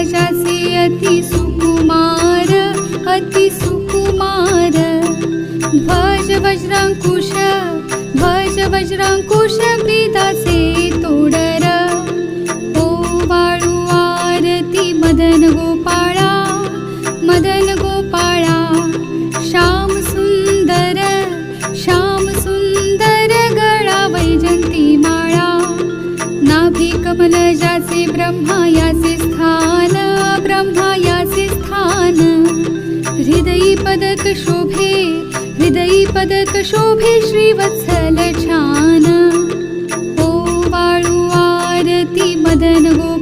जासे अति सुकुमार, अति सुकुमार. भज वज्रांकुश, भज वज्रांकुश प्रीतासे तोडर. ओ वाळू आरती मदन गोपाळा, मदन गोपाळा. श्याम सुंदर, श्याम सुंदर गळा वैजंती माळा. नाभी कमल जासे ब्रह्मा याचे स्थान, ब्रह्मा याचे स्थान. हृदयी पदक शोभे, हृदयी पदक शोभे श्रीवत्सल छान. ओ वाळू आरती मदन गो